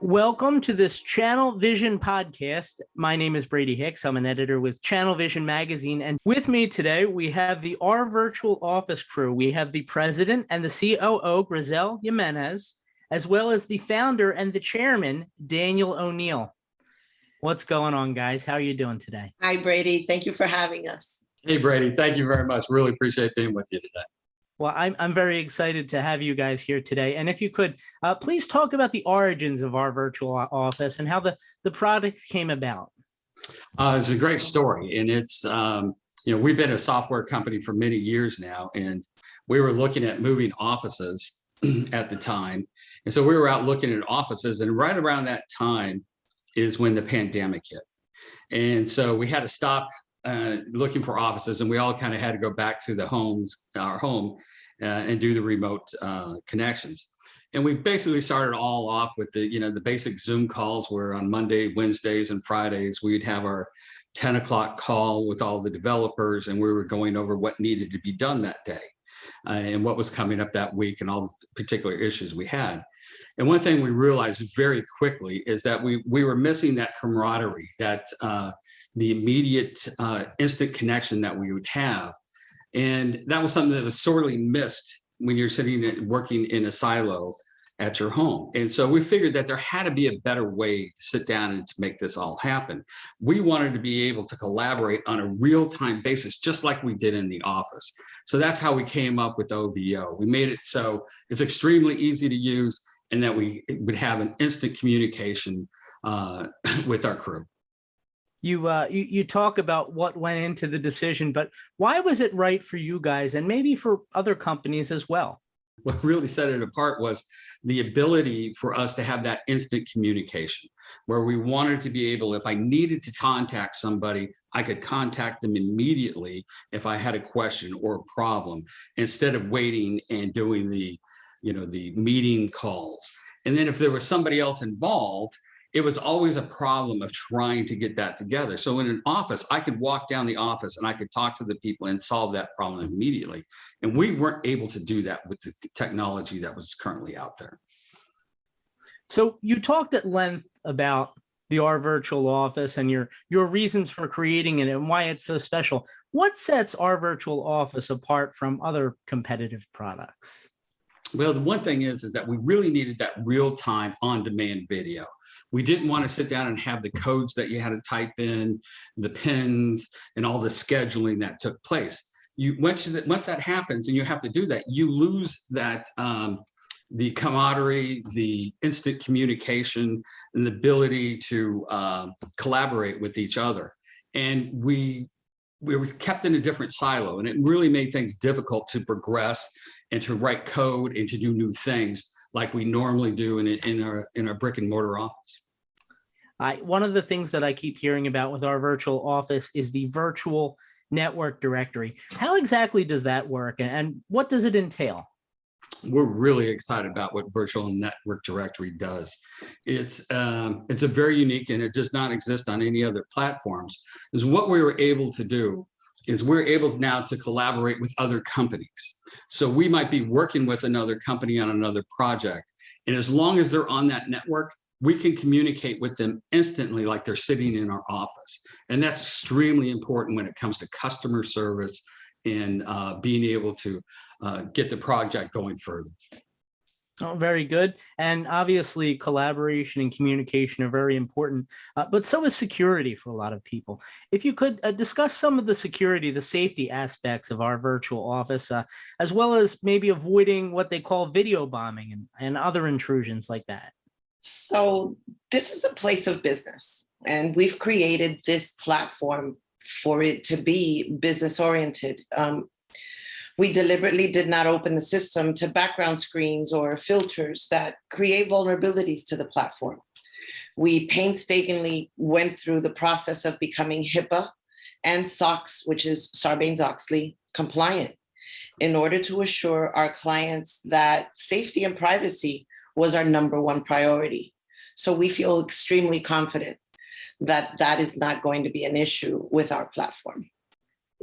Welcome to this Channel Vision podcast. My name is Brady Hicks. I'm an editor with Channel Vision magazine. And with me today, we have the Our Virtual Office crew. We have the president and the COO, Grizel Jimenez, as well as the founder and the chairman, Daniel O'Neill. What's going on, guys? How are you doing today? Hi, Brady. Thank you for having us. Hey, Brady. Thank you very much. Really appreciate being with you today. Well, I'm very excited to have you guys here today. And if you could, please talk about the origins of Our Virtual Office and how the product came about. It's a great story. And it's, we've been a software company for many years now, and we were looking at moving offices at the time. And so we were out looking at offices, and right around that time is when the pandemic hit. And so we had to stop looking for offices, and we all kind of had to go back to our home and do the remote connections. And we basically started all off with the basic Zoom calls, where on Monday, Wednesdays, and Fridays, we'd have our 10 o'clock call with all the developers, and we were going over what needed to be done that day and what was coming up that week and all the particular issues we had. And one thing we realized very quickly is that we were missing that camaraderie, that the immediate instant connection that we would have. And that was something that was sorely missed when you're sitting and working in a silo at your home. And so we figured that there had to be a better way to sit down and to make this all happen. We wanted to be able to collaborate on a real-time basis, just like we did in the office. So that's how we came up with OVO. We made it so it's extremely easy to use, and that we would have an instant communication with our crew. You talk about what went into the decision, but why was it right for you guys and maybe for other companies as well? What really set it apart was the ability for us to have that instant communication, where we wanted to be able, if I needed to contact somebody, I could contact them immediately if I had a question or a problem, instead of waiting and doing the meeting calls. And then if there was somebody else involved, it was always a problem of trying to get that together. So in an office, I could walk down the office and I could talk to the people and solve that problem immediately. And we weren't able to do that with the technology that was currently out there. So you talked at length about the Our Virtual Office and your reasons for creating it and why it's so special. What sets Our Virtual Office apart from other competitive products? Well, the one thing is that we really needed that real-time on-demand video. We didn't want to sit down and have the codes that you had to type in, the pins, and all the scheduling that took place. Once that happens and you have to do that, you lose that the camaraderie, the instant communication, and the ability to collaborate with each other. And we were kept in a different silo, and it really made things difficult to progress and to write code and to do new things like we normally do in our brick and mortar office. One of the things that I keep hearing about with Our Virtual Office is the virtual network directory. How exactly does that work, and what does it entail? We're really excited about what virtual network directory does. It's a very unique, and it does not exist on any other platforms. Is what we were able to do is we're able now to collaborate with other companies. So we might be working with another company on another project, and as long as they're on that network, we can communicate with them instantly like they're sitting in our office. And that's extremely important when it comes to customer service and being able to get the project going further. Oh, very good. And obviously collaboration and communication are very important, but so is security for a lot of people. If you could discuss some of the security, the safety aspects of Our Virtual Office, as well as maybe avoiding what they call video bombing and other intrusions like that. So this is a place of business, and we've created this platform for it to be business oriented. We deliberately did not open the system to background screens or filters that create vulnerabilities to the platform. We painstakingly went through the process of becoming HIPAA and SOX, which is Sarbanes-Oxley, compliant, in order to assure our clients that safety and privacy was our #1 priority. So we feel extremely confident that that is not going to be an issue with our platform.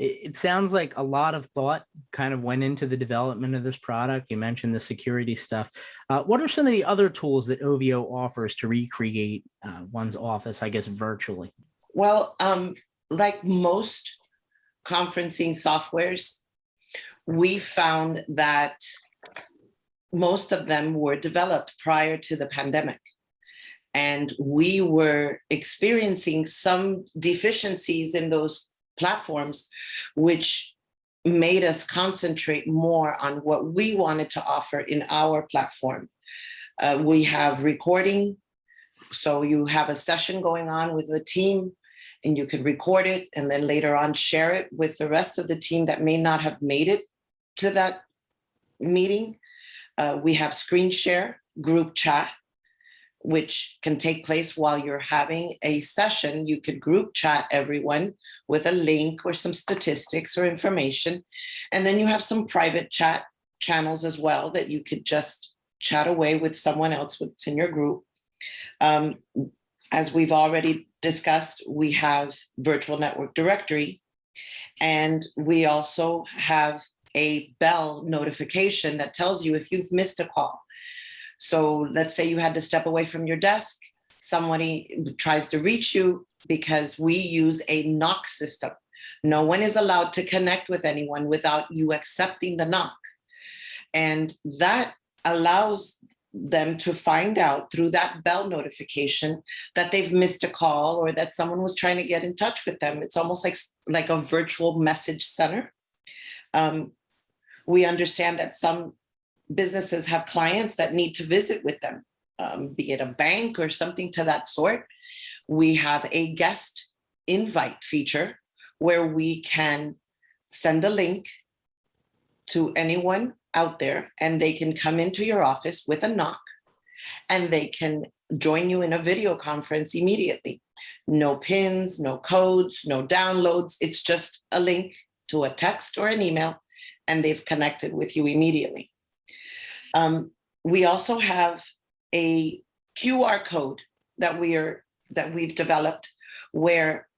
It sounds like a lot of thought kind of went into the development of this product. You mentioned the security stuff. What are some of the other tools that OVO offers to recreate one's office, I guess, virtually? Well, like most conferencing softwares, we found that most of them were developed prior to the pandemic. And we were experiencing some deficiencies in those platforms, which made us concentrate more on what we wanted to offer in our platform. We have recording. So you have a session going on with the team and you can record it and then later on share it with the rest of the team that may not have made it to that meeting. We have screen share, group chat, which can take place while you're having a session. You could group chat everyone with a link or some statistics or information. And then you have some private chat channels as well that you could just chat away with someone else within your group. As we've already discussed, we have virtual network directory, and we also have a bell notification that tells you if you've missed a call. So let's say you had to step away from your desk, somebody tries to reach you, because we use a knock system. No one is allowed to connect with anyone without you accepting the knock. And that allows them to find out through that bell notification that they've missed a call or that someone was trying to get in touch with them. It's almost like a virtual message center. We understand that some businesses have clients that need to visit with them, be it a bank or something to that sort. We have a guest invite feature where we can send a link to anyone out there and they can come into your office with a knock and they can join you in a video conference immediately. No pins, no codes, no downloads. It's just a link to a text or an email and they've connected with you immediately. We also have a QR code that we've developed where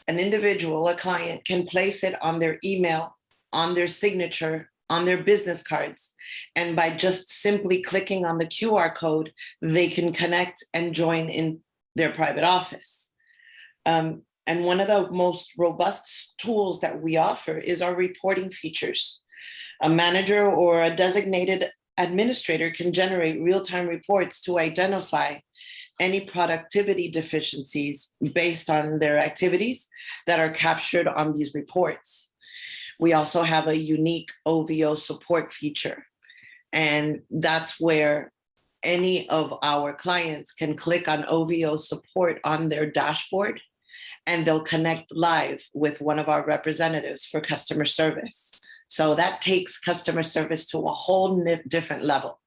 an individual, a client, can place it on their email, on their signature, on their business cards. And by just simply clicking on the QR code, they can connect and join in their private office. And one of the most robust tools that we offer is our reporting features. A manager or a designated administrator can generate real-time reports to identify any productivity deficiencies based on their activities that are captured on these reports. We also have a unique OVO support feature, and that's where any of our clients can click on OVO support on their dashboard and they'll connect live with one of our representatives for customer service. So that takes customer service to a whole different level.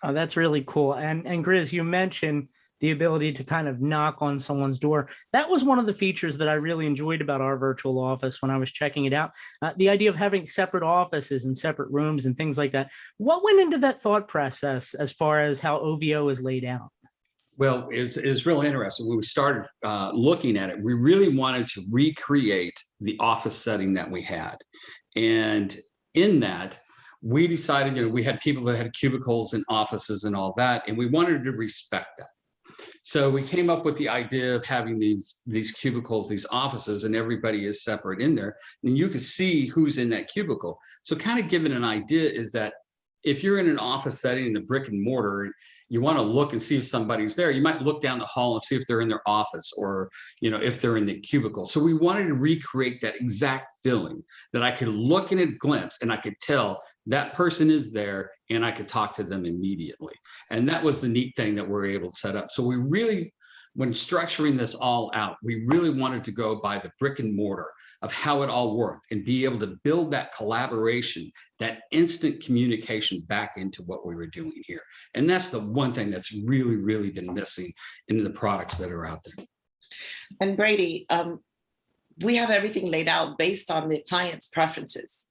Oh, that's really cool. And Grizz, you mentioned the ability to kind of knock on someone's door. That was one of the features that I really enjoyed about our virtual office when I was checking it out. The idea of having separate offices and separate rooms and things like that. What went into that thought process as far as how OVO is laid out? Well, it's really interesting. When we started looking at it, we really wanted to recreate the office setting that we had. And in that, we decided, we had people that had cubicles and offices and all that, and we wanted to respect that. So we came up with the idea of having these cubicles, these offices, and everybody is separate in there. And you can see who's in that cubicle. So kind of giving an idea is that if you're in an office setting in the brick and mortar, you want to look and see if somebody's there. You might look down the hall and see if they're in their office or, if they're in the cubicle. So we wanted to recreate that exact feeling that I could look in a glimpse and I could tell that person is there and I could talk to them immediately. And that was the neat thing that we're able to set up. So we really, when structuring this all out, we really wanted to go by the brick and mortar of how it all worked and be able to build that collaboration, that instant communication back into what we were doing here. And that's the one thing that's really, really been missing in the products that are out there. And Brady, we have everything laid out based on the client's preferences.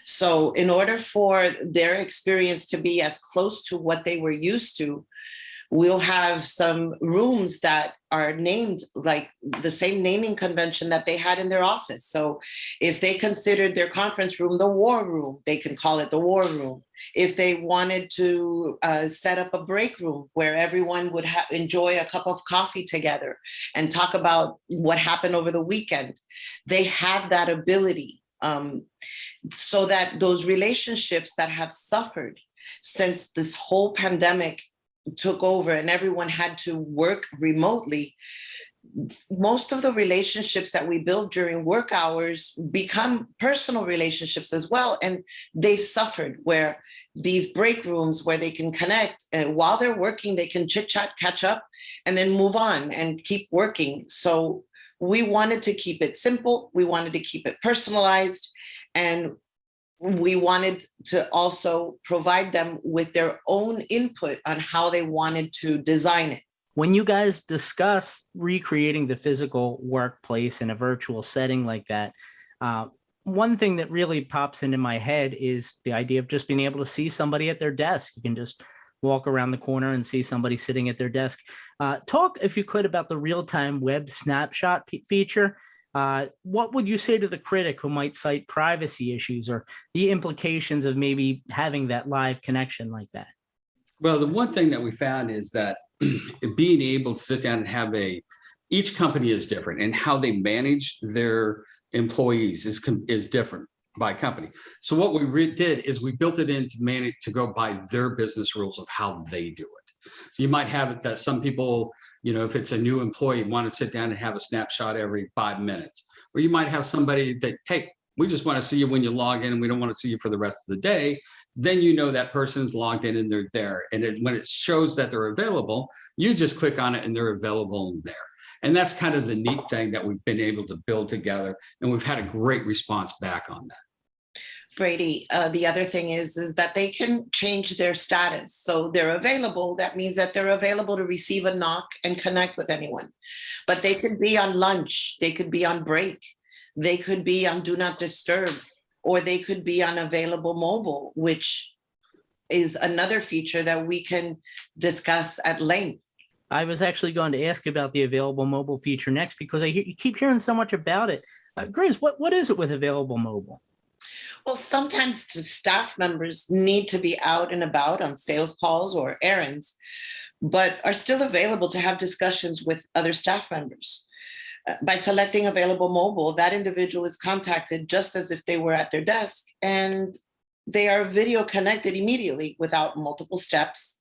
So in order for their experience to be as close to what they were used to, We'll have some rooms that are named like the same naming convention that they had in their office. So if they considered their conference room the war room, they can call it the war room. If they wanted to set up a break room where everyone would enjoy a cup of coffee together and talk about what happened over the weekend, they have that ability, so that those relationships that have suffered since this whole pandemic took over and everyone had to work remotely, most of the relationships that we build during work hours become personal relationships as well. And they've suffered, where these break rooms where they can connect while they're working, they can chit chat, catch up, and then move on and keep working. So we wanted to keep it simple. We wanted to keep it personalized. And we wanted to also provide them with their own input on how they wanted to design it. When you guys discuss recreating the physical workplace in a virtual setting like that, one thing that really pops into my head is the idea of just being able to see somebody at their desk. You can just walk around the corner and see somebody sitting at their desk. Talk, if you could, about the real-time web snapshot feature. What would you say to the critic who might cite privacy issues or the implications of maybe having that live connection like that? Well, the one thing that we found is that being able to sit down and have each company is different, and how they manage their employees is different by company. So what we did is we built it in to go by their business rules of how they do it. So you might have it that some people, if it's a new employee, want to sit down and have a snapshot every 5 minutes. Or you might have somebody that, hey, we just want to see you when you log in and we don't want to see you for the rest of the day. Then that person's logged in and they're there. And when it shows that they're available, you just click on it and they're available there. And that's kind of the neat thing that we've been able to build together. And we've had a great response back on that. Brady, the other thing is that they can change their status. So they're available. That means that they're available to receive a knock and connect with anyone. But they could be on lunch. They could be on break. They could be on do not disturb, or they could be on available mobile, which is another feature that we can discuss at length. I was actually going to ask about the available mobile feature next, because you keep hearing so much about it. Grace, what is it with available mobile? Well, sometimes the staff members need to be out and about on sales calls or errands, but are still available to have discussions with other staff members. By selecting available mobile, that individual is contacted just as if they were at their desk, and they are video connected immediately without multiple steps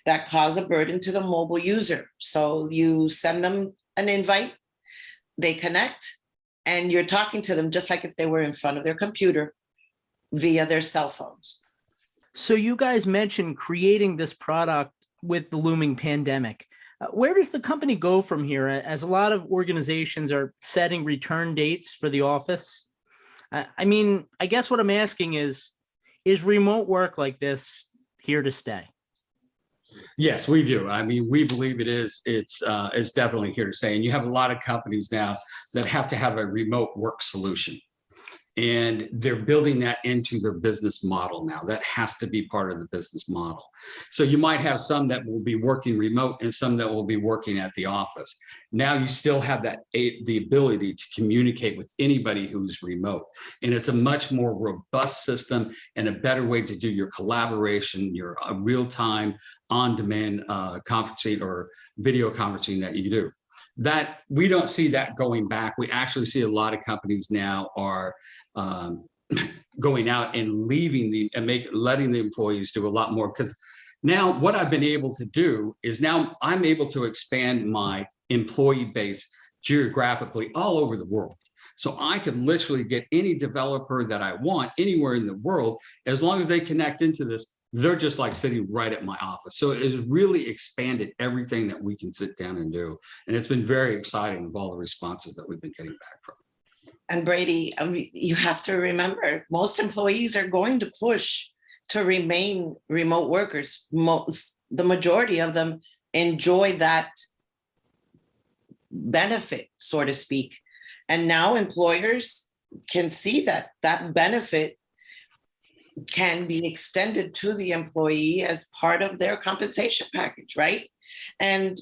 that cause a burden to the mobile user. So you send them an invite, they connect, and you're talking to them just like if they were in front of their computer via their cell phones. So you guys mentioned creating this product with the looming pandemic. Where does the company go from here, as a lot of organizations are setting return dates for the office? I guess what I'm asking is remote work like this here to stay? Yes, we do. We believe it is. It's definitely here to stay. And you have a lot of companies now that have to have a remote work solution. And they're building that into their business model now. That has to be part of the business model. So you might have some that will be working remote and some that will be working at the office. Now you still have the ability to communicate with anybody who's remote. And it's a much more robust system and a better way to do your collaboration, your real-time, on-demand conferencing or video conferencing that you do. That we don't see that going back. We actually see a lot of companies now are going out and letting the employees do a lot more, because now what I've been able to do is now I'm able to expand my employee base geographically all over the world. So I could literally get any developer that I want anywhere in the world, as long as they connect into this. They're just like sitting right at my office. So it has really expanded everything that we can sit down and do. And it's been very exciting with all the responses that we've been getting back from. And Brady, you have to remember, most employees are going to push to remain remote workers. The majority of them enjoy that benefit, so to speak. And now employers can see that benefit can be extended to the employee as part of their compensation package, right? And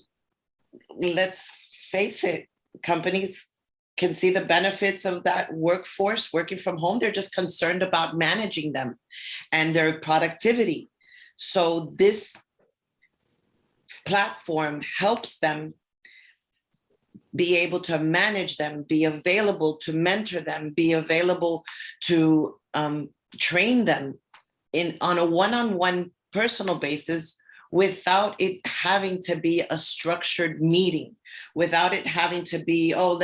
let's face it, companies can see the benefits of that workforce working from home. They're just concerned about managing them and their productivity. So this platform helps them be able to manage them, be available to mentor them, be available to train them on a one-on-one personal basis, without it having to be a structured meeting, without it having to be, oh,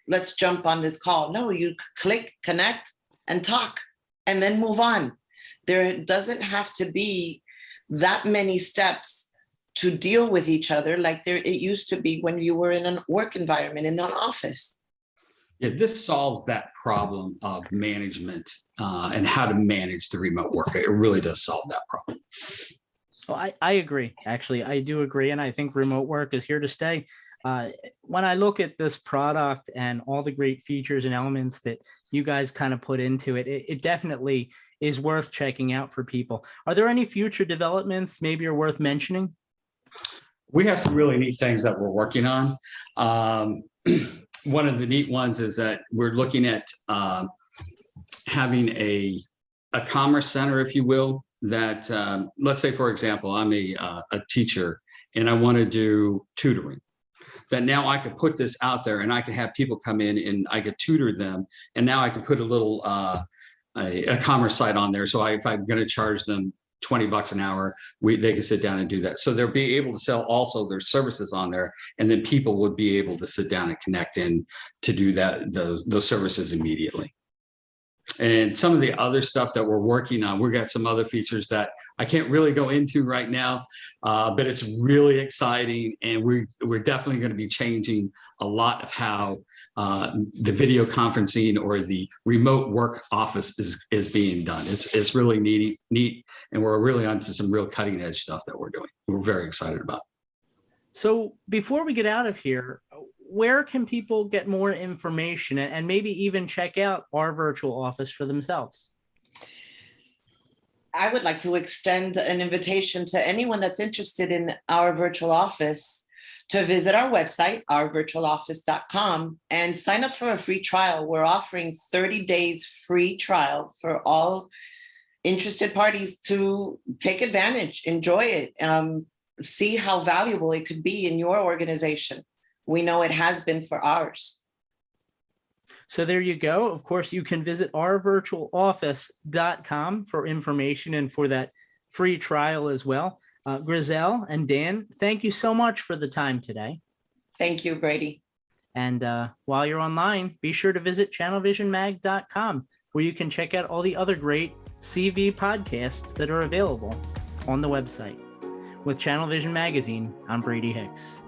let's jump on this call. No, you click, connect, and talk, and then move on. There doesn't have to be that many steps to deal with each other like it used to be when you were in a work environment, in an office. Yeah, this solves that problem of management and how to manage the remote work. It really does solve that problem. Well, I agree. Actually, I do agree. And I think remote work is here to stay. When I look at this product and all the great features and elements that you guys kind of put into it, it definitely is worth checking out for people. Are there any future developments maybe are worth mentioning? We have some really neat things that we're working on. One of the neat ones is that we're looking at having a commerce center, if you will, that let's say, for example, I'm a teacher and I want to do tutoring. That now I could put this out there and I can have people come in and I could tutor them. And now I can put a little a commerce site on there. So if I'm going to charge them $20 an hour, they can sit down and do that. So they'll be able to sell also their services on there, and then people would be able to sit down and connect in to do those services immediately. And some of the other stuff that we're working on, we've got some other features that I can't really go into right now, but it's really exciting. And we're definitely going to be changing a lot of how the video conferencing or the remote work office is being done. It's really neat. And we're really onto some real cutting edge stuff that we're doing. We're very excited about. So before we get out of here, where can people get more information and maybe even check out our virtual office for themselves? I would like to extend an invitation to anyone that's interested in our virtual office to visit our website, ourvirtualoffice.com, and sign up for a free trial. We're offering 30 days free trial for all interested parties to take advantage, enjoy it, see how valuable it could be in your organization. We know it has been for ours. So there you go. Of course, you can visit ourvirtualoffice.com for information and for that free trial as well. Griselle and Dan, thank you so much for the time today. Thank you, Brady. And while you're online, be sure to visit channelvisionmag.com, where you can check out all the other great CV podcasts that are available on the website. With Channel Vision Magazine, I'm Brady Hicks.